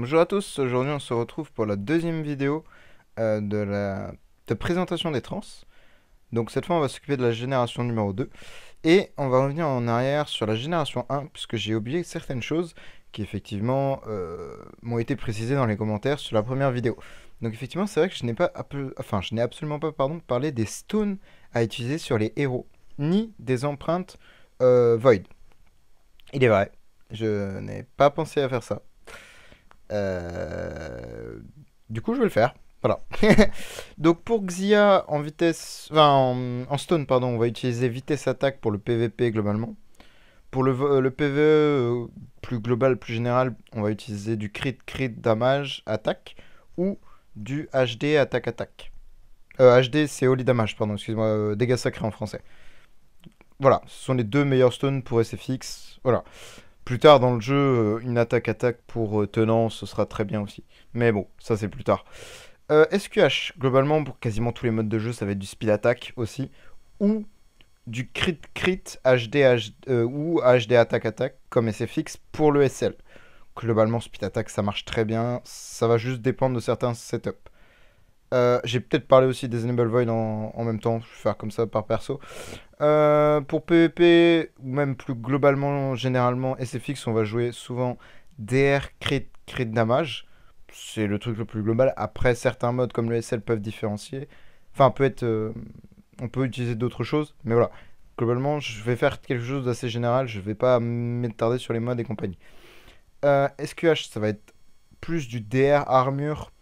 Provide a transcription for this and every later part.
Bonjour à tous, aujourd'hui on se retrouve pour la deuxième vidéo de présentation des trans. Donc cette fois on va s'occuper de la génération numéro 2 et on va revenir en arrière sur la génération 1 puisque j'ai oublié certaines choses qui effectivement m'ont été précisées dans les commentaires sur la première vidéo. Donc effectivement c'est vrai que je n'ai absolument pas parlé des stones à utiliser sur les héros, ni des empreintes Void. Il est vrai, je n'ai pas pensé à faire ça. Euh, Du coup, je vais le faire. Voilà. Donc pour Xia en vitesse, en stone, pardon, on va utiliser vitesse attaque pour le PVP globalement. Pour le PVE plus global, plus général, on va utiliser du crit damage attaque ou du HD attaque attaque. HD c'est holy damage, pardon, excuse-moi, dégâts sacrés en français. Voilà, ce sont les deux meilleurs stones pour SFX. Voilà. Plus tard dans le jeu, une attaque-attaque pour tenant, ce sera très bien aussi. Mais bon, ça c'est plus tard. SQH, globalement, pour quasiment tous les modes de jeu, ça va être du speed attack aussi. Ou du crit ou HD attaque-attaque, comme SFX pour le SL. Globalement, speed attack, ça marche très bien. Ça va juste dépendre de certains setups. J'ai peut-être parlé aussi des Enable Void en même temps. Je vais faire comme ça par perso. Pour PvP, ou même plus globalement, généralement, SFX, on va jouer souvent DR crit damage. C'est le truc le plus global. Après, certains modes comme le SL peuvent différencier. Enfin, on peut utiliser d'autres choses. Mais voilà. Globalement, je vais faire quelque chose d'assez général. Je vais pas m'attarder sur les modes et compagnie. SQH, ça va être plus du DR armure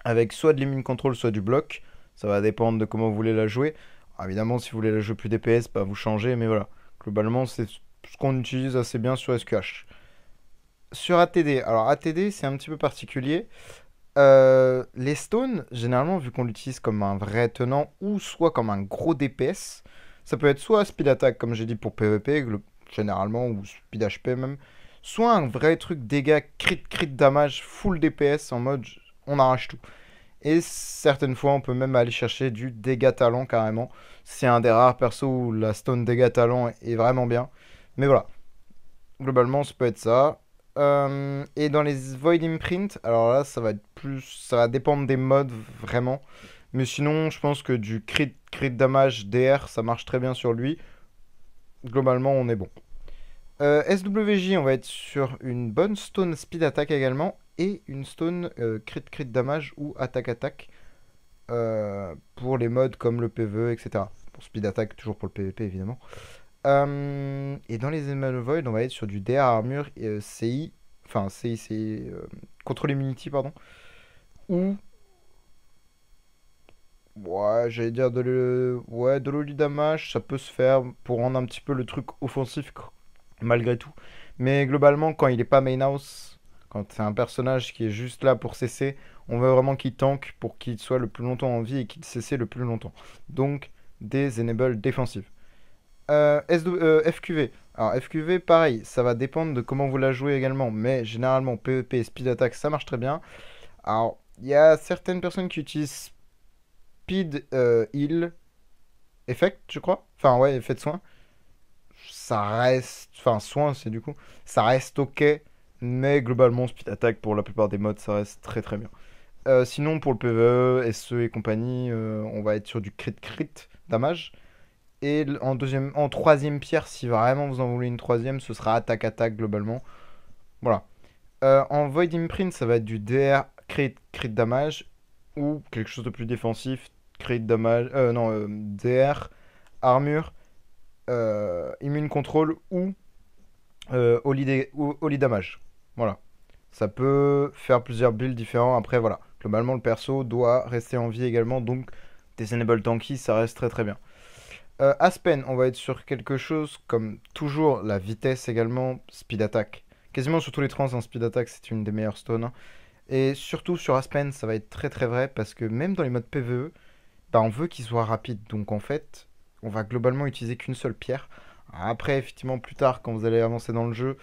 avec soit de l'immune control, soit du bloc. Ça va dépendre de comment vous voulez la jouer. Alors, évidemment, si vous voulez la jouer plus DPS, bah, vous changez, mais voilà. Globalement, c'est ce qu'on utilise assez bien sur SQH. Sur ATD, alors ATD, c'est un petit peu particulier. Les stones, généralement, vu qu'on l'utilise comme un vrai tenant ou soit comme un gros DPS, ça peut être soit speed attack, comme j'ai dit pour PvP, généralement, ou speed HP même, soit un vrai truc dégâts crit damage full DPS en mode on arrache tout. Et certaines fois, on peut même aller chercher du dégâts talent carrément. C'est un des rares persos où la stone dégâts talent est vraiment bien. Mais voilà, globalement, ça peut être ça. Et dans les Void Imprint, alors là, ça va être plus. Ça va dépendre des modes vraiment. Mais sinon, je pense que du crit damage DR, ça marche très bien sur lui. Globalement, on est bon. SWJ, on va être sur une bonne stone speed attack également. Et une stone crit damage ou attaque attaque. Pour les modes comme le PvE, etc. Pour speed attack, toujours pour le PvP évidemment. Et dans les Emerald Void, on va être sur du DR armure et CI, enfin CI c'est control immunity pardon, ou ouais j'allais dire de l'holy damage, ça peut se faire pour rendre un petit peu le truc offensif malgré tout. Mais globalement quand il est pas main house, quand c'est un personnage qui est juste là pour cesser, on veut vraiment qu'il tank pour qu'il soit le plus longtemps en vie et qu'il cesse le plus longtemps. Donc des enables défensives. FQV. Alors FQV, pareil, ça va dépendre de comment vous la jouez également, mais généralement PvP et Speed Attack, ça marche très bien. Alors, il y a certaines personnes qui utilisent Speed Heal Effect, je crois. Enfin, ouais, effet de soin. Ça reste. Enfin, soin, c'est du coup. Ça reste ok, mais globalement, Speed Attack pour la plupart des modes, ça reste très très bien. Sinon, pour le PvE, SE et compagnie, on va être sur du crit damage. Et en troisième pierre, si vraiment vous en voulez une troisième, ce sera attaque-attaque globalement. Voilà. En Void Imprint, ça va être du DR crit damage ou quelque chose de plus défensif, crit damage, non, DR, armure, immune control ou holy damage. Voilà. Ça peut faire plusieurs builds différents. Après, voilà. Globalement, le perso doit rester en vie également. Donc, des enable tanky, ça reste très très bien. Aspen, on va être sur quelque chose comme toujours la vitesse également, speed attack. Quasiment sur tous les trans en speed attack, c'est une des meilleures stones, hein. Et surtout sur Aspen, ça va être très très vrai parce que même dans les modes PvE, bah, on veut qu'il soit rapide. Donc en fait, on va globalement utiliser qu'une seule pierre. Après, effectivement, plus tard, quand vous allez avancer dans le jeu,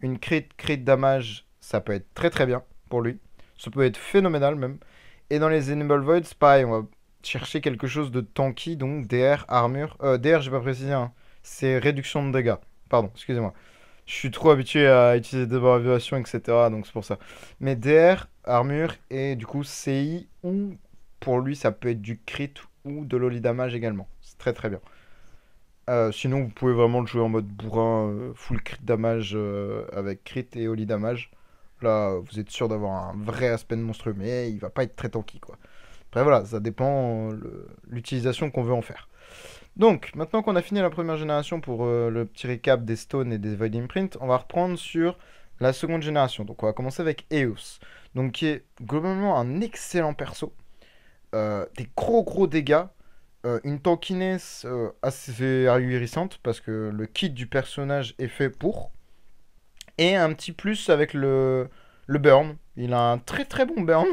une crit damage, ça peut être très très bien pour lui. Ça peut être phénoménal même. Et dans les Enable Voids, pareil, on va chercher quelque chose de tanky, donc DR, armure. DR, j'ai pas précisé, hein. C'est réduction de dégâts. Pardon, excusez-moi. Je suis trop habitué à utiliser des abréviations, etc. Donc c'est pour ça. Mais DR, armure, et du coup CI, ou pour lui, ça peut être du crit ou de l'holy damage également. C'est très très bien. Sinon, vous pouvez vraiment le jouer en mode bourrin, full crit damage avec crit et holy damage. Là, vous êtes sûr d'avoir un vrai aspect monstrueux, mais il va pas être très tanky, quoi. Après, voilà, ça dépend l'utilisation qu'on veut en faire. Donc, maintenant qu'on a fini la première génération pour le petit récap des Stones et des Void Imprint, on va reprendre sur la seconde génération. Donc, on va commencer avec Eos, donc qui est globalement un excellent perso. Des gros gros dégâts, une tankiness assez ahurissante parce que le kit du personnage est fait pour. Et un petit plus avec le burn. Il a un très très bon burn.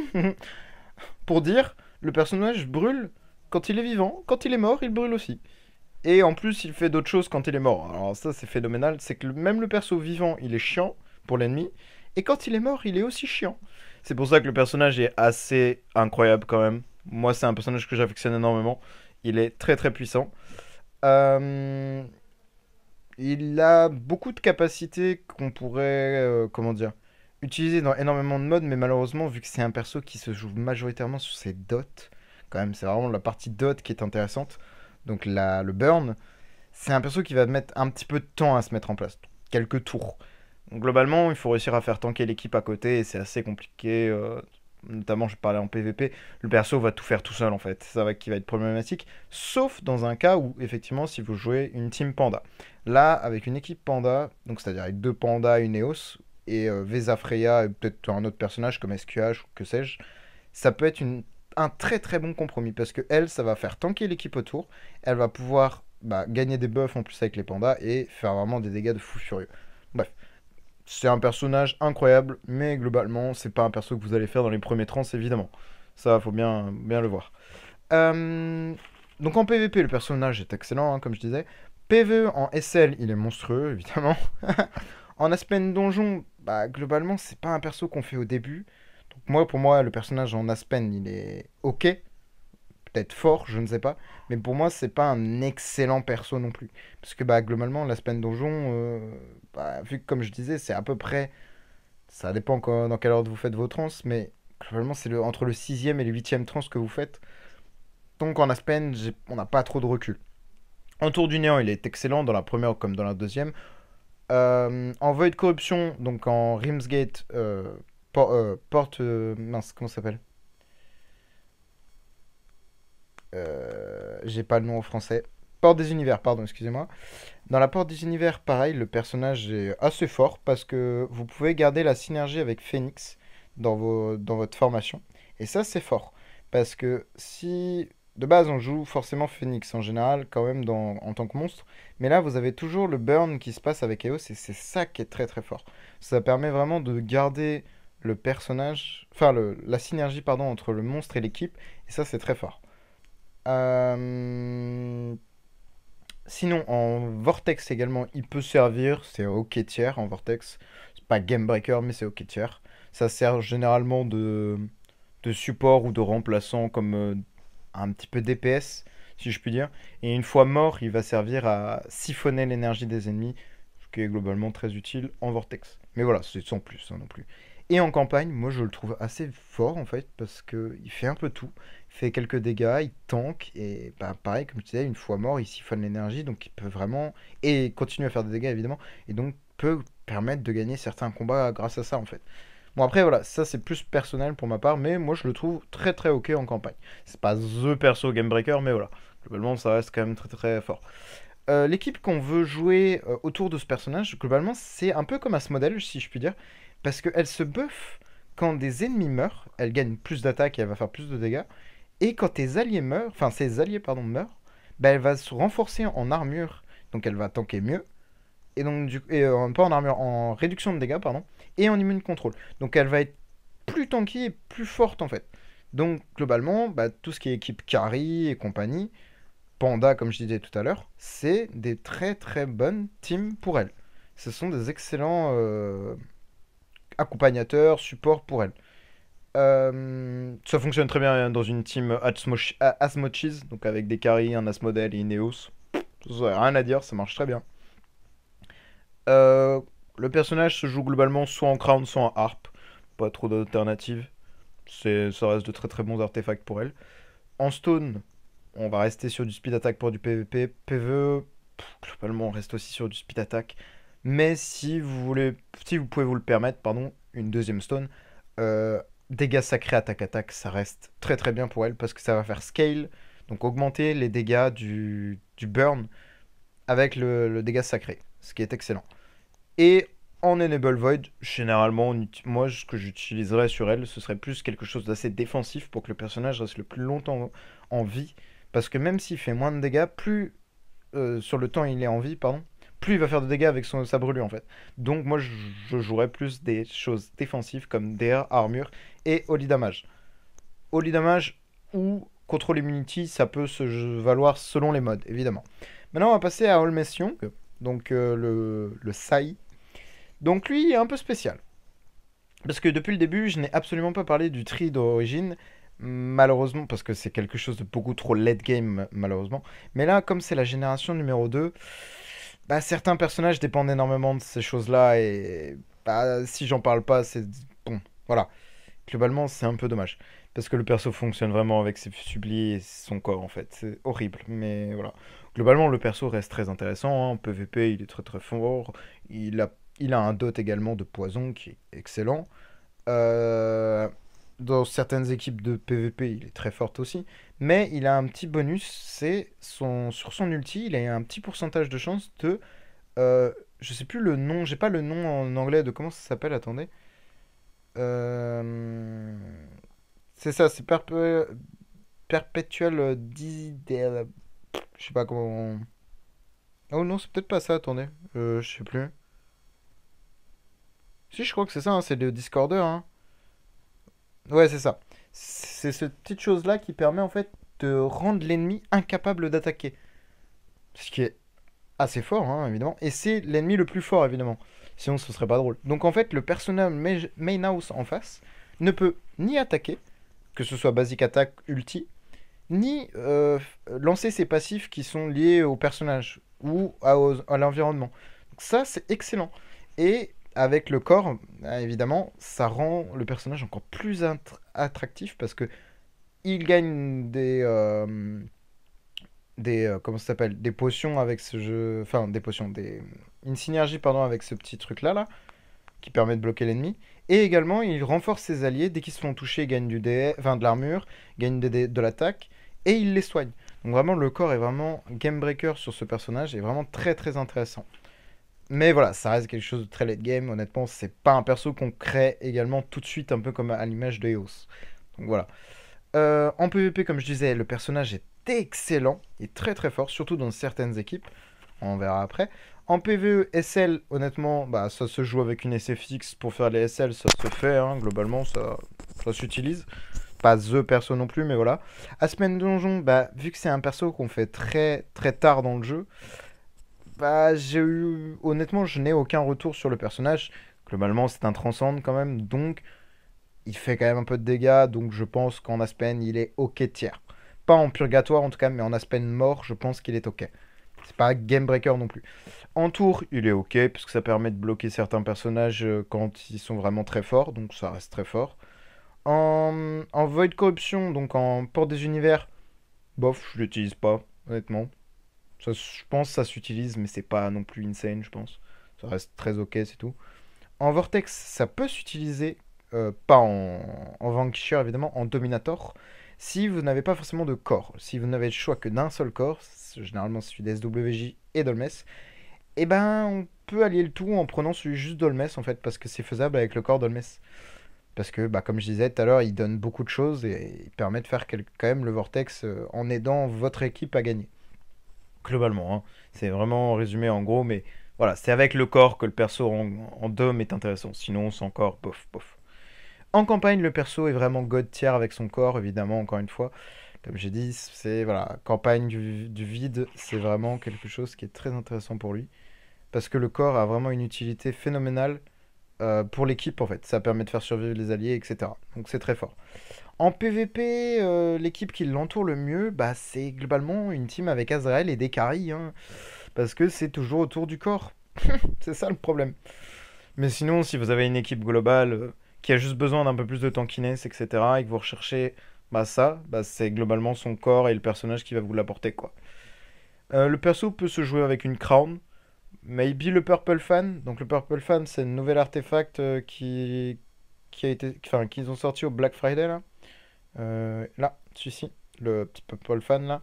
Pour dire, le personnage brûle quand il est vivant, quand il est mort, il brûle aussi. Et en plus, il fait d'autres choses quand il est mort. Alors ça, c'est phénoménal. C'est que même le perso vivant, il est chiant pour l'ennemi. Et quand il est mort, il est aussi chiant. C'est pour ça que le personnage est assez incroyable quand même. Moi, c'est un personnage que j'affectionne énormément. Il est très très puissant. Euh, il a beaucoup de capacités qu'on pourrait, comment dire, utiliser dans énormément de modes, mais malheureusement, vu que c'est un perso qui se joue majoritairement sur ses dots, quand même, c'est vraiment la partie dot qui est intéressante. Donc le burn, c'est un perso qui va mettre un petit peu de temps à se mettre en place, quelques tours. Donc, globalement, il faut réussir à faire tanker l'équipe à côté, et c'est assez compliqué. Notamment, je parlais en PvP, le perso va tout faire tout seul en fait. C'est ça qui va être problématique, sauf dans un cas où, effectivement, si vous jouez une team panda. Là, avec une équipe panda, donc c'est-à-dire avec deux pandas, une Eos, et Vesa Freya, et peut-être un autre personnage comme SQH ou que sais-je, ça peut être un très très bon compromis parce que elle, ça va faire tanker l'équipe autour, elle va pouvoir gagner des buffs en plus avec les pandas et faire vraiment des dégâts de fou furieux. Bref, c'est un personnage incroyable, mais globalement, c'est pas un perso que vous allez faire dans les premiers trans, évidemment. Ça, faut bien, bien le voir. Euh, donc en PvP, le personnage est excellent, hein, comme je disais. PvE en SL, il est monstrueux, évidemment. En Aspen Donjon, globalement, c'est pas un perso qu'on fait au début. Donc moi, pour moi, le personnage en Aspen, il est ok, peut-être fort, je ne sais pas. Mais pour moi, c'est pas un excellent perso non plus. Parce que globalement, l'Aspen Donjon, vu que comme je disais, c'est à peu près. Ça dépend dans quelle ordre vous faites vos trans, mais globalement, c'est entre le sixième et le huitième trans que vous faites. Donc en Aspen, on n'a pas trop de recul. En Tour du Néant, il est excellent dans la première comme dans la deuxième. En Void Corruption, donc en Rimsgate, porte. Mince, comment ça s'appelle? J'ai pas le nom en français. Porte des Univers, pardon, excusez-moi. Dans la Porte des Univers, pareil, le personnage est assez fort parce que vous pouvez garder la synergie avec Phoenix dans votre formation. Et ça, c'est fort. Parce que si. De base, on joue forcément Phoenix en général, quand même, en tant que monstre. Mais là, vous avez toujours le burn qui se passe avec Eos et c'est ça qui est très très fort. Ça permet vraiment de garder le personnage. Enfin, la synergie, pardon, entre le monstre et l'équipe. Et ça, c'est très fort. Euh, Sinon, en Vortex également, il peut servir. C'est OK tier en Vortex. C'est pas Game Breaker, mais c'est OK tier. Ça sert généralement de support ou de remplaçant comme un petit peu DPS, si je puis dire. Et une fois mort, il va servir à siphonner l'énergie des ennemis, ce qui est globalement très utile en Vortex. Mais voilà, c'est sans plus hein, non plus. Et en campagne, moi je le trouve assez fort en fait, parce qu'il fait un peu tout. Il fait quelques dégâts, il tank, et pareil, comme je disais, une fois mort, il siphonne l'énergie, donc il peut vraiment. Et continue à faire des dégâts évidemment, et donc peut permettre de gagner certains combats grâce à ça en fait. Bon après voilà, ça c'est plus personnel pour ma part, mais moi je le trouve très très ok en campagne. C'est pas THE perso game breaker, mais voilà. Globalement ça reste quand même très très fort. L'équipe qu'on veut jouer autour de ce personnage, globalement c'est un peu comme Asmodel si je puis dire, parce qu'elle se buff quand des ennemis meurent, elle gagne plus d'attaque et elle va faire plus de dégâts, et quand tes alliés meurent, enfin ses alliés pardon meurent, elle va se renforcer en armure, donc elle va tanker mieux, et donc pas en armure, en réduction de dégâts, pardon, et en immune contrôle. Donc elle va être plus tanky et plus forte en fait. Donc globalement, tout ce qui est équipe carry et compagnie, Panda comme je disais tout à l'heure, c'est des très très bonnes teams pour elle. Ce sont des excellents accompagnateurs, supports pour elle. Ça fonctionne très bien dans une team Asmochiz, donc avec des carries, un Asmodel et une Eos. Rien à dire, ça marche très bien. Le personnage se joue globalement soit en crown, soit en harpe. Pas trop d'alternatives. Ça reste de très très bons artefacts pour elle. En stone, on va rester sur du speed attack pour du PvP. PvE, globalement, on reste aussi sur du speed attack. Mais si vous voulez, si vous pouvez vous le permettre, pardon, une deuxième stone, euh, dégâts sacrés attaque-attaque, ça reste très très bien pour elle parce que ça va faire scale, donc augmenter les dégâts du burn avec le dégât sacré, ce qui est excellent. Et en Enable Void, généralement, moi, ce que j'utiliserais sur elle, ce serait plus quelque chose d'assez défensif pour que le personnage reste le plus longtemps en vie. Parce que même s'il fait moins de dégâts, plus sur le temps il est en vie, pardon, plus il va faire de dégâts avec sa brûlure en fait. Donc moi, je jouerais plus des choses défensives comme DR, armure et Holy Damage. Holy Damage ou Control Immunity, ça peut se valoir selon les modes, évidemment. Maintenant, on va passer à Holmès Young, donc le Sai. Donc lui, il est un peu spécial. Parce que depuis le début, je n'ai absolument pas parlé du tri d'origine, malheureusement, parce que c'est quelque chose de beaucoup trop late game, malheureusement. Mais là, comme c'est la génération numéro 2, bah, certains personnages dépendent énormément de ces choses-là, et bah, si j'en parle pas, c'est... Bon, voilà. Globalement, c'est un peu dommage. Parce que le perso fonctionne vraiment avec ses sublis et son corps, en fait. C'est horrible, mais voilà. Globalement, le perso reste très intéressant, hein. En PvP, il est très très fort. Il a, il a un dot également de poison qui est excellent. Euh, Dans certaines équipes de PvP, il est très fort aussi. Mais il a un petit bonus, c'est sur son ulti, il a un petit pourcentage de chance de... je sais plus le nom, j'ai pas le nom en anglais de comment ça s'appelle, attendez. Euh, c'est ça, c'est perpétuel je sais pas comment. Oh non, c'est peut-être pas ça, attendez. Je sais plus. Si, je crois que c'est ça, hein, c'est le Discorder, hein. Ouais, c'est ça. C'est cette petite chose-là qui permet en fait de rendre l'ennemi incapable d'attaquer. Ce qui est assez fort, hein, évidemment. Et c'est l'ennemi le plus fort, évidemment. Sinon, ce serait pas drôle. Donc en fait, le personnage main house en face ne peut ni attaquer, que ce soit basic attack, ulti, ni lancer ses passifs qui sont liés au personnage ou à l'environnement. Donc ça, c'est excellent. Et avec le corps, évidemment, ça rend le personnage encore plus attractif parce que il gagne comment ça s'appelle, des potions avec ce jeu, enfin des potions, une synergie pardon avec ce petit truc là qui permet de bloquer l'ennemi. Et également, il renforce ses alliés. Dès qu'ils se font toucher, ils gagnent enfin, de l'armure, gagnent de l'attaque, et il les soigne. Donc vraiment, le corps est vraiment game breaker sur ce personnage, et vraiment très très intéressant. Mais voilà, ça reste quelque chose de très late game. Honnêtement, c'est pas un perso qu'on crée également tout de suite, un peu comme à l'image de Eos. Donc voilà. En PvP, comme je disais, le personnage est excellent, il est très très fort, surtout dans certaines équipes. On verra après. En PvE, SL, honnêtement, bah, ça se joue avec une SFX pour faire les SL, ça se fait, hein, globalement, ça s'utilise. Pas The perso non plus, mais voilà. Aspen Donjon, bah, vu que c'est un perso qu'on fait très très tard dans le jeu, bah, honnêtement, je n'ai aucun retour sur le personnage. Globalement, c'est un transcende quand même, donc il fait quand même un peu de dégâts, donc je pense qu'en Aspen, il est ok tiers. Pas en purgatoire en tout cas, mais en Aspen mort, je pense qu'il est ok. C'est pas game breaker non plus. En tour, il est ok, parce que ça permet de bloquer certains personnages quand ils sont vraiment très forts, donc ça reste très fort. En Void Corruption, donc en Porte des Univers, bof, je l'utilise pas, honnêtement. Ça, je pense que ça s'utilise, mais c'est pas non plus insane, je pense. Ça reste très ok, c'est tout. En Vortex, ça peut s'utiliser, pas en Vanquisher évidemment, en Dominator, si vous n'avez pas forcément de corps. Si vous n'avez le choix que d'un seul corps, généralement celui d'SWJ et d'Olmes, et ben on peut allier le tout en prenant celui juste d'Olmes en fait, parce que c'est faisable avec le corps d'Olmes. Parce que, bah, comme je disais tout à l'heure, il donne beaucoup de choses et il permet de faire quand même le Vortex en aidant votre équipe à gagner. Globalement, hein. C'est vraiment résumé en gros, mais voilà, c'est avec le corps que le perso en Dom est intéressant. Sinon, sans corps, bof, bof. En campagne, le perso est vraiment god tier avec son corps, évidemment, encore une fois. Comme j'ai dit, c'est voilà, campagne du vide, c'est vraiment quelque chose qui est très intéressant pour lui. Parce que le corps a vraiment une utilité phénoménale pour l'équipe, en fait. Ça permet de faire survivre les alliés, etc. Donc c'est très fort. En PvP, l'équipe qui l'entoure le mieux, bah, c'est globalement une team avec Azrael et des carries, hein, parce que c'est toujours autour du corps. C'est ça le problème. Mais sinon, si vous avez une équipe globale qui a juste besoin d'un peu plus de tankiness, etc., et que vous recherchez bah, ça, bah, c'est globalement son corps et le personnage qui va vous l'apporter, quoi. Le perso peut se jouer avec une crown, maybe le Purple Fan. Donc le Purple Fan, c'est un nouvel artefact qui a été, enfin, qu'ils ont sorti au Black Friday, là. Là, celui-ci, le petit Purple Fan, là.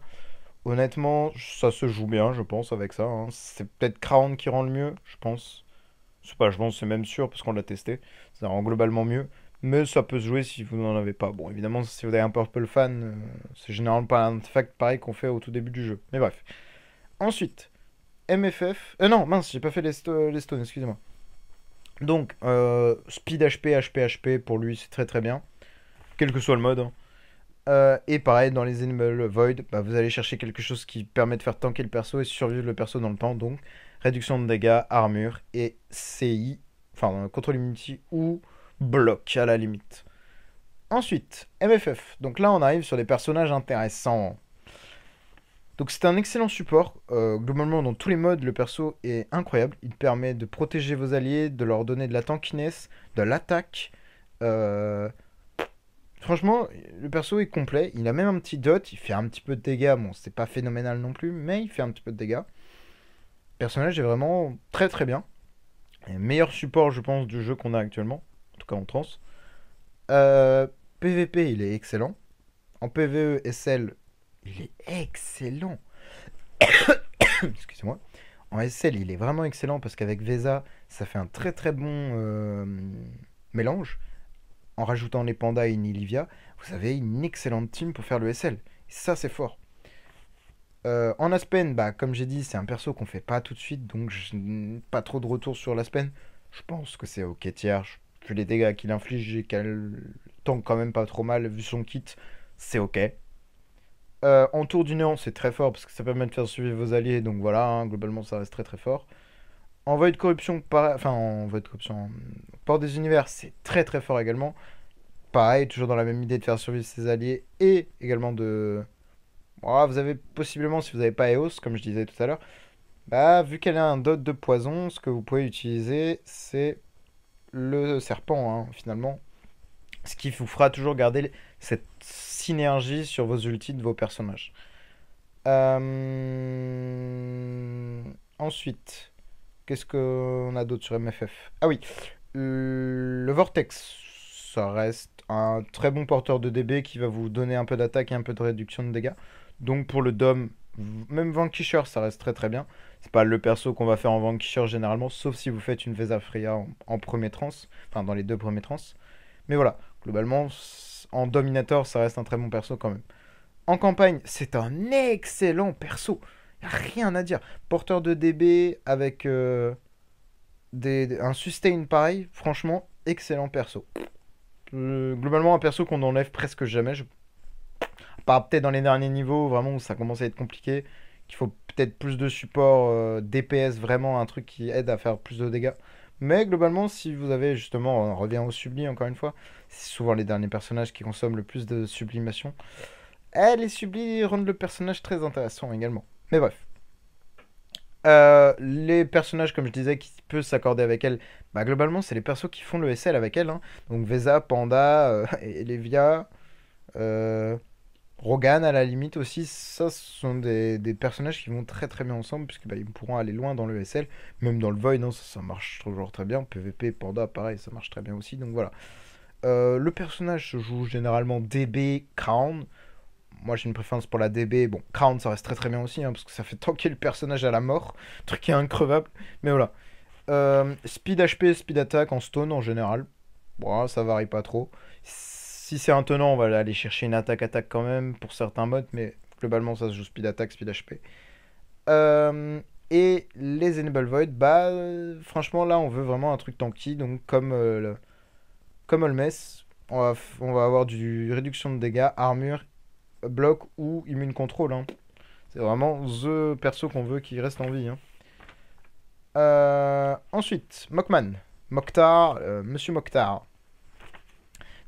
Honnêtement, ça se joue bien, je pense, avec ça, hein. C'est peut-être Crown qui rend le mieux, je pense. C'est pas, je pense, c'est même sûr, parce qu'on l'a testé. Ça rend globalement mieux. Mais ça peut se jouer si vous n'en avez pas. Bon, évidemment, si vous avez un Purple Fan, c'est généralement pas un artefact pareil qu'on fait au tout début du jeu. Mais bref. Ensuite, MFF. Non, mince, j'ai pas fait les stones, excusez-moi. Donc, Speed HP, HP, HP, pour lui, c'est très très bien. Quel que soit le mode, hein. Et pareil, dans les Animal Void, bah, vous allez chercher quelque chose qui permet de faire tanker le perso et survivre le perso dans le temps. Donc, réduction de dégâts, armure et CI, enfin, contrôle immunity ou bloc à la limite. Ensuite, MFF. Donc là, on arrive sur des personnages intéressants. Donc c'est un excellent support. Globalement, dans tous les modes, le perso est incroyable. Il permet de protéger vos alliés, de leur donner de la tankiness, de l'attaque. Euh, Franchement, le perso est complet. Il a même un petit dot. Il fait un petit peu de dégâts. Bon, c'est pas phénoménal non plus, mais il fait un petit peu de dégâts. Le personnage est vraiment très très bien. Et meilleur support, je pense, du jeu qu'on a actuellement. En tout cas en trans. PVP, il est excellent. En PVE, SL, il est excellent. Excusez-moi. En SL, il est vraiment excellent parce qu'avec Vesa, ça fait un très très bon mélange. En rajoutant les pandas et Nilivia, vous avez une excellente team pour faire le SL. Et ça, c'est fort. En Aspen, bah, comme j'ai dit, c'est un perso qu'on fait pas tout de suite, donc je n'ai pas trop de retour sur l'Aspen. Je pense que c'est ok tiers. Vu les dégâts qu'il inflige et qu'elle tank quand même pas trop mal, vu son kit, c'est ok. En tour du néant, c'est très fort parce que ça permet de faire suivre vos alliés, donc voilà, hein, globalement ça reste très très fort. En Void Corruption, enfin en Void Corruption, en Port des Univers, c'est très très fort également. Pareil, toujours dans la même idée de faire survivre ses alliés et également de. Voilà, vous avez possiblement, si vous n'avez pas EOS, comme je disais tout à l'heure, bah vu qu'elle a un dot de poison, ce que vous pouvez utiliser, c'est le serpent, hein, finalement. Ce qui vous fera toujours garder cette synergie sur vos ultis de vos personnages. Ensuite, qu'est-ce qu'on a d'autre sur MFF? Ah oui, le Vortex, ça reste un très bon porteur de DB qui va vous donner un peu d'attaque et un peu de réduction de dégâts. Donc pour le Dom, même Vanquisher, ça reste très très bien. C'est pas le perso qu'on va faire en Vanquisher généralement, sauf si vous faites une Vesa Freya en premier trans, enfin dans les deux premiers trans. Mais voilà, globalement, en Dominator, ça reste un très bon perso quand même. En campagne, c'est un excellent perso. Y a rien à dire. Porteur de DB avec un sustain pareil, franchement, excellent perso. Globalement, un perso qu'on enlève presque jamais. À part peut-être dans les derniers niveaux, vraiment où ça commence à être compliqué, qu'il faut peut-être plus de support DPS, vraiment un truc qui aide à faire plus de dégâts. Mais globalement, si vous avez justement, on revient au subli encore une fois, c'est souvent les derniers personnages qui consomment le plus de sublimation. Les sublis rendent le personnage très intéressant également. Mais bref. Les personnages, comme je disais, qui peuvent s'accorder avec elle, bah, globalement, c'est les persos qui font le SL avec elle, hein. Donc Vesa, Panda, Elevia, euh, Rogan à la limite aussi. Ça, ce sont des personnages qui vont très très bien ensemble, puisque bah, ils pourront aller loin dans le SL. Même dans le Void, non, ça marche toujours très bien. PVP, Panda, pareil, ça marche très bien aussi. Donc voilà. Le personnage se joue généralement DB, Crown. Moi j'ai une préférence pour la DB. Bon, Crown ça reste très très bien aussi, hein, parce que ça fait tanker le personnage à la mort. Truc qui est increvable. Mais voilà. Speed HP, Speed Attack en stone en général. Bon, ça varie pas trop. Si c'est un tenant, on va aller chercher une attaque-attaque quand même pour certains modes, mais globalement ça se joue Speed Attack, Speed HP. Et les Enable Void, bah franchement là on veut vraiment un truc tanky, donc comme Olmes, on va avoir du réduction de dégâts, armure, bloc ou immune contrôle, hein. C'est vraiment the perso qu'on veut qui reste en vie, hein. Ensuite, Mokman. Mokhtar, Monsieur Mokhtar.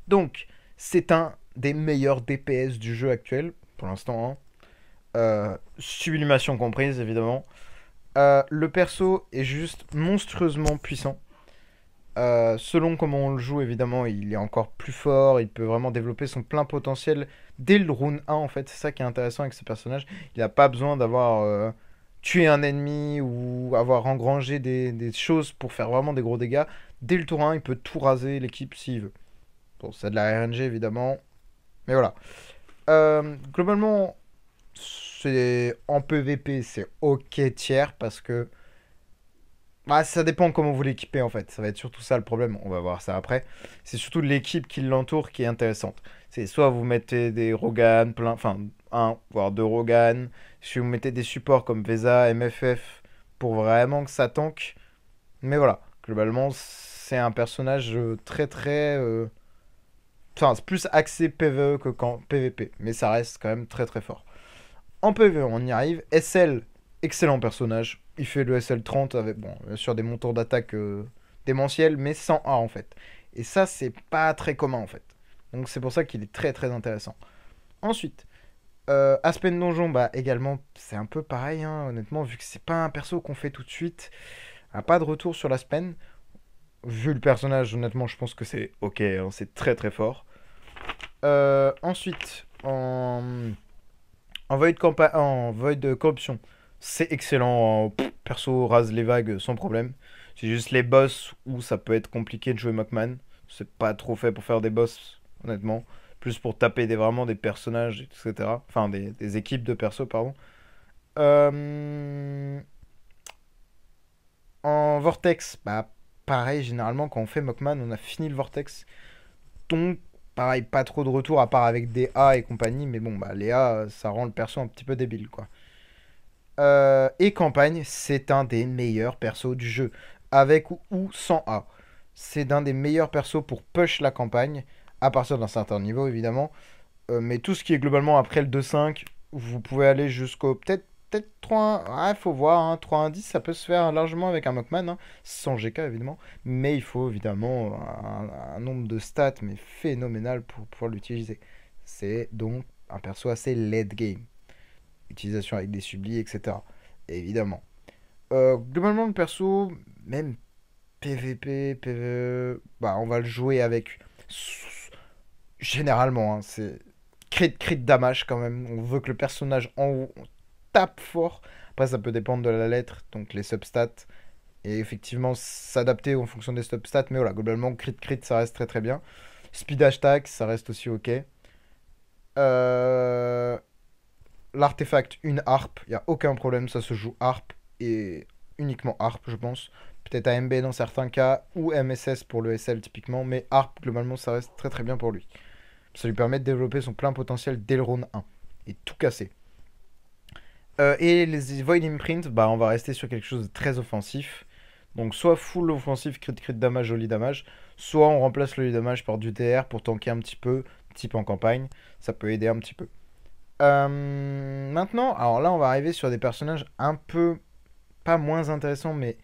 Donc, c'est un des meilleurs DPS du jeu actuel, pour l'instant, hein. Sublimation comprise, évidemment. Le perso est juste monstrueusement puissant. Selon comment on le joue, évidemment, il est encore plus fort, il peut vraiment développer son plein potentiel dès le round 1, en fait. C'est ça qui est intéressant avec ce personnage. Il n'a pas besoin d'avoir tué un ennemi ou avoir engrangé des choses pour faire vraiment des gros dégâts. Dès le tour 1, il peut tout raser l'équipe s'il veut. Bon, c'est de la RNG, évidemment, mais voilà. Globalement, en PVP, c'est ok tiers parce que bah, ça dépend comment vous l'équipez en fait. Ça va être surtout ça le problème. On va voir ça après. C'est surtout l'équipe qui l'entoure qui est intéressante. C'est soit vous mettez des Rogan, plein, enfin un voire deux Rogan. Si vous mettez des supports comme Vesa, MFF pour vraiment que ça tank. Mais voilà, globalement c'est un personnage très très. Enfin, c'est plus axé PvE que qu'en PvP. Mais ça reste quand même très très fort. En PvE, on y arrive. SL, excellent personnage. Il fait le SL 30 avec, bon, bien sûr, des montants d'attaque démentiels, mais sans A en fait. Et ça, c'est pas très commun en fait. Donc c'est pour ça qu'il est très très intéressant. Ensuite, Aspen Donjon, bah également, c'est un peu pareil, hein, honnêtement, vu que c'est pas un perso qu'on fait tout de suite. Pas de retour sur l'Aspen. Vu le personnage, honnêtement, je pense que c'est ok, hein, c'est très très fort. Ensuite, en Void Corruption, c'est excellent. Perso rase les vagues sans problème. C'est juste les boss où ça peut être compliqué de jouer Mockman. C'est pas trop fait pour faire des boss, honnêtement. Plus pour taper vraiment des personnages, etc. Enfin, des équipes de persos, pardon. Euh, En Vortex, bah pareil, généralement quand on fait Mockman, on a fini le Vortex. Donc, pareil, pas trop de retour à part avec des A et compagnie. Mais bon, bah les A, ça rend le perso un petit peu débile, quoi. Et campagne, c'est un des meilleurs persos du jeu, avec ou sans A. C'est d'un des meilleurs persos pour push la campagne, à partir d'un certain niveau évidemment. Mais tout ce qui est globalement après le 2-5, vous pouvez aller jusqu'au peut-être 3-1. Ah, faut voir, hein, 3-1-10, ça peut se faire largement avec un Mockman, hein, sans GK évidemment. Mais il faut évidemment un nombre de stats mais phénoménal pour pouvoir l'utiliser. C'est donc un perso assez late game. Utilisation avec des sublis, etc. Évidemment. Globalement, le perso, même PVP, PVE, bah, on va le jouer avec. Généralement, hein, c'est crit damage quand même. On veut que le personnage en haut on tape fort. Après, ça peut dépendre de la lettre, donc les substats. Et effectivement, s'adapter en fonction des substats. Mais voilà, globalement, crit, ça reste très très bien. Speed hashtag, ça reste aussi ok. Euh, L'artefact, une harpe, il n'y a aucun problème, ça se joue harpe et uniquement harpe, je pense. Peut-être AMB dans certains cas, ou MSS pour le SL typiquement, mais harpe, globalement, ça reste très très bien pour lui. Ça lui permet de développer son plein potentiel dès le round 1 et tout casser. Et les Void Imprint, bah, on va rester sur quelque chose de très offensif. Donc, soit full offensif, crit damage, joli damage, soit on remplace le damage par du DR pour tanker un petit peu, type en campagne. Ça peut aider un petit peu. Maintenant, alors là, on va arriver sur des personnages un peu, pas moins intéressants, mais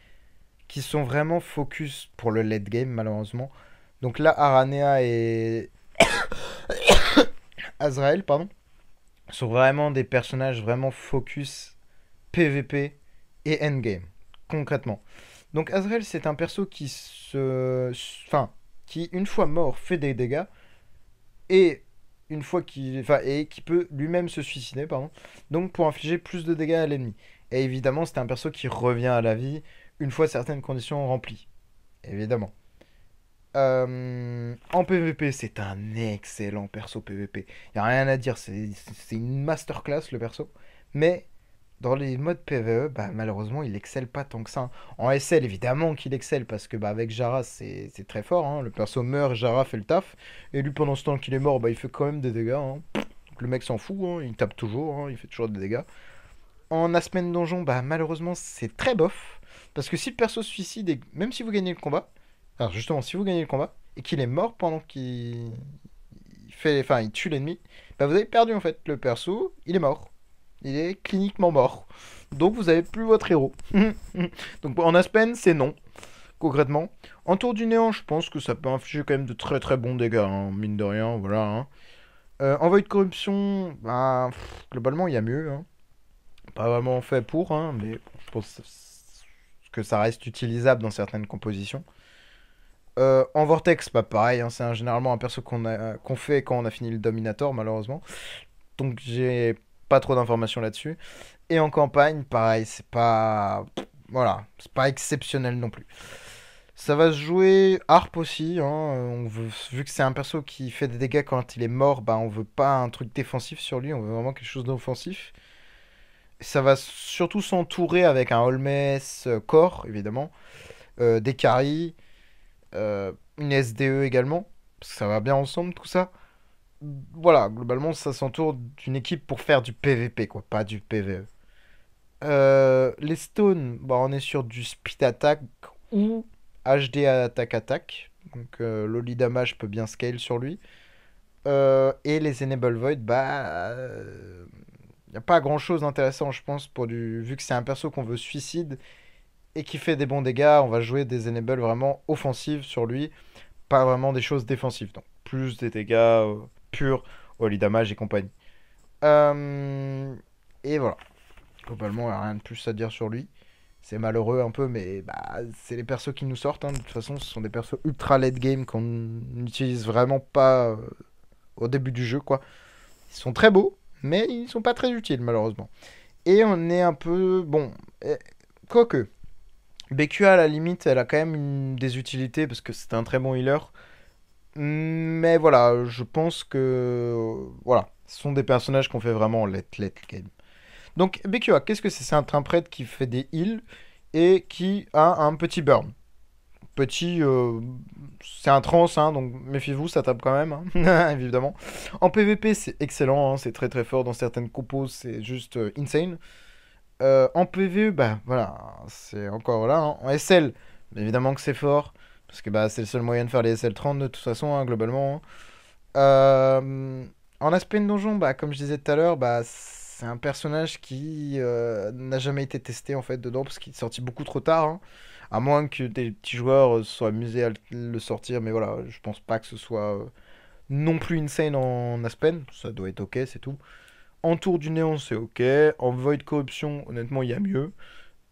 qui sont vraiment focus pour le late game, malheureusement. Donc là, Aranea et Azrael, pardon, sont vraiment des personnages vraiment focus PVP et endgame, concrètement. Donc Azrael, c'est un perso qui enfin, qui une fois mort fait des dégâts et une fois qu'il, enfin, et qui peut lui-même se suicider, pardon. Donc pour infliger plus de dégâts à l'ennemi. Et évidemment, c'est un perso qui revient à la vie une fois certaines conditions remplies. Évidemment. En PvP, c'est un excellent perso PvP. Y a rien à dire, c'est une masterclass le perso. Mais dans les modes PvE, bah, malheureusement, il excelle pas tant que ça, hein. En SL, évidemment qu'il excelle parce que bah, avec Jara, c'est très fort, hein. Le perso meurt, Jara fait le taf. Et lui, pendant ce temps qu'il est mort, bah, il fait quand même des dégâts, hein. Donc le mec s'en fout, hein. Il tape toujours, hein. Il fait toujours des dégâts. En Aspen Donjon, bah, malheureusement, c'est très bof. Parce que si le perso se suicide, et même si vous gagnez le combat, alors justement, si vous gagnez le combat et qu'il est mort pendant qu'il fait, enfin, il tue l'ennemi, bah vous avez perdu en fait. Le perso, il est mort. Il est cliniquement mort. Donc vous avez plus votre héros. Donc en Aspen, c'est non, concrètement. En Tour du Néant, je pense que ça peut infliger quand même de très très bons dégâts, hein, mine de rien, voilà, hein. En Void Corruption, bah, globalement, il y a mieux, hein. Pas vraiment fait pour, hein, mais bon, je pense que ça reste utilisable dans certaines compositions. En Vortex, bah pareil, hein, généralement un perso qu'on fait quand on a fini le Dominator, malheureusement. Donc j'ai pas trop d'informations là-dessus. Et en campagne, pareil, c'est pas... Voilà, c'est pas exceptionnel non plus. Ça va se jouer Harp aussi, hein, vu que c'est un perso qui fait des dégâts quand il est mort, bah on veut pas un truc défensif sur lui, on veut vraiment quelque chose d'offensif. Ça va surtout s'entourer avec un Holmes Core, évidemment, des carries, une SDE également, parce que ça va bien ensemble tout ça. Voilà, globalement, ça s'entoure d'une équipe pour faire du PVP, quoi, pas du PVE. Les stones, bah, on est sur du speed attack ou HD attack. Donc Loli Damage peut bien scale sur lui. Et les Enable Void, bah. Y a pas grand chose d'intéressant, je pense, vu que c'est un perso qu'on veut suicide et qui fait des bons dégâts, on va jouer des Enable vraiment offensives sur lui, pas vraiment des choses défensives. Donc plus des dégâts purs, Holy Damage et compagnie. Euh, et voilà. Globalement, il n'y a rien de plus à dire sur lui. C'est malheureux un peu, mais bah, c'est les persos qui nous sortent, hein. De toute façon, ce sont des persos ultra late game qu'on n'utilise vraiment pas au début du jeu, quoi. Ils sont très beaux, mais ils sont pas très utiles, malheureusement. Et on est un peu... Bon, quoique, BQA, à la limite, elle a quand même des utilités, parce que c'est un très bon healer. Mais voilà, je pense que... Voilà, ce sont des personnages qu'on fait vraiment late game. Donc BQA, qu'est-ce que c'est? C'est un trimprêtre qui fait des heals et qui a un petit burn. Petit, c'est un trans, hein, donc méfiez-vous, ça tape quand même, hein, évidemment. En PvP, c'est excellent, hein, c'est très très fort dans certaines compos, c'est juste insane. En PvE, bah voilà, c'est encore là, hein. En SL, évidemment que c'est fort, parce que bah, c'est le seul moyen de faire les SL30 de toute façon, hein, globalement, hein. En aspect de donjon, bah, comme je disais tout à l'heure, bah, c'est un personnage qui n'a jamais été testé en fait dedans parce qu'il est sorti beaucoup trop tard, hein. À moins que des petits joueurs se soient amusés à le sortir, mais voilà, je pense pas que ce soit non plus insane en Aspen. Ça doit être ok, c'est tout. En Tour du Néant, c'est ok. En Void Corruption, honnêtement, il y a mieux.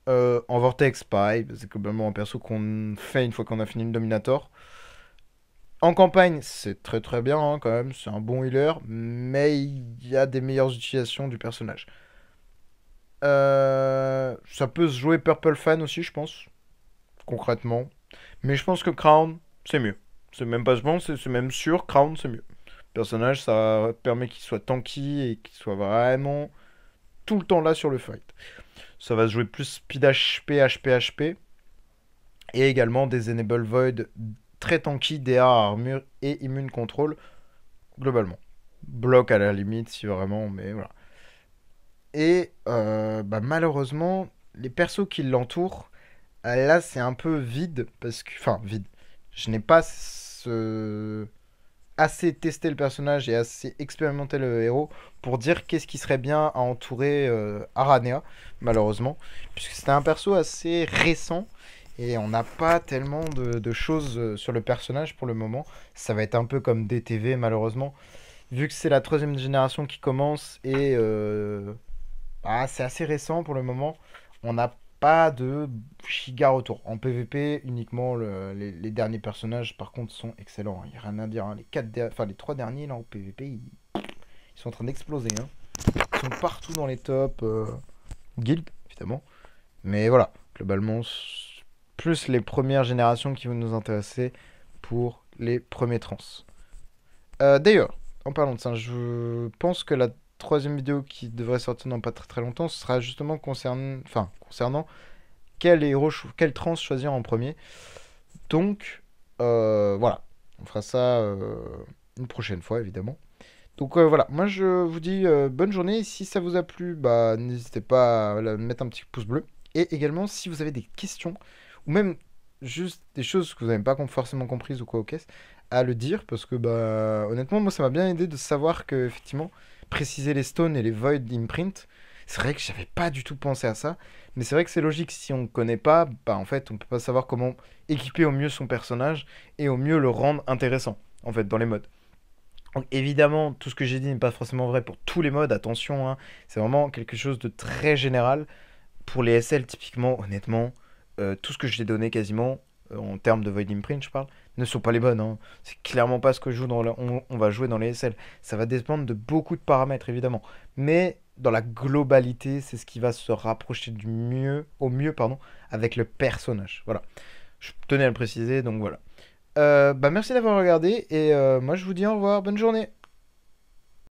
En Vortex, pareil, c'est globalement un perso qu'on fait une fois qu'on a fini le Dominator. En campagne, c'est très très bien, hein, quand même, c'est un bon healer, mais il y a des meilleures utilisations du personnage. Ça peut se jouer Purple Fan aussi, je pense, concrètement. Mais je pense que Crown, c'est mieux. C'est même pas je pense, c'est même sûr, Crown, c'est mieux. Personnage, ça permet qu'il soit tanky et qu'il soit vraiment tout le temps là sur le fight. Ça va se jouer plus speed HP, HP, HP. Et également des Enable Void très tanky, DA, armure et immune control, globalement. Bloc à la limite, si vraiment, mais voilà. Et bah, malheureusement, les persos qui l'entourent, là c'est un peu vide, parce que... Enfin, vide. Je n'ai pas assez testé le personnage et assez expérimenté le héros pour dire qu'est-ce qui serait bien à entourer Aranea, malheureusement. Puisque c'était un perso assez récent et on n'a pas tellement de choses sur le personnage pour le moment. Ça va être un peu comme DTV, malheureusement. Vu que c'est la troisième génération qui commence et c'est assez récent pour le moment. On n'a pas de giga retour. En PvP, uniquement les derniers personnages, par contre, sont excellents, hein. Il n'y a rien à dire, hein. Les trois derniers là en PvP, ils sont en train d'exploser, hein. Ils sont partout dans les tops guild, évidemment. Mais voilà, globalement, plus les premières générations qui vont nous intéresser pour les premiers trans. D'ailleurs, en parlant de ça, je pense que la troisième vidéo qui devrait sortir dans pas très très longtemps sera justement concernant quel trans choisir en premier. Donc, voilà, on fera ça une prochaine fois, évidemment. Donc voilà, moi je vous dis bonne journée. Si ça vous a plu, bah n'hésitez pas à mettre un petit pouce bleu. Et également, si vous avez des questions, ou même juste des choses que vous n'avez pas forcément comprises ou quoi au caisse, à le dire, parce que bah honnêtement, moi ça m'a bien aidé de savoir que effectivement, préciser les stones et les void imprint, c'est vrai que j'avais pas du tout pensé à ça, mais c'est vrai que c'est logique, si on ne connaît pas, bah en fait on peut pas savoir comment équiper au mieux son personnage et au mieux le rendre intéressant, en fait, dans les modes. Donc évidemment, tout ce que j'ai dit n'est pas forcément vrai pour tous les modes, attention, hein, c'est vraiment quelque chose de très général. Pour les SL, typiquement, honnêtement, tout ce que je t'ai donné quasiment, en termes de Void Imprint, je parle, ne sont pas les bonnes, hein. C'est clairement pas ce que je joue on va jouer dans les SL. Ça va dépendre de beaucoup de paramètres, évidemment. Mais dans la globalité, c'est ce qui va se rapprocher du mieux, au mieux, pardon, avec le personnage. Voilà. Je tenais à le préciser, donc voilà. Bah merci d'avoir regardé et moi je vous dis au revoir, bonne journée.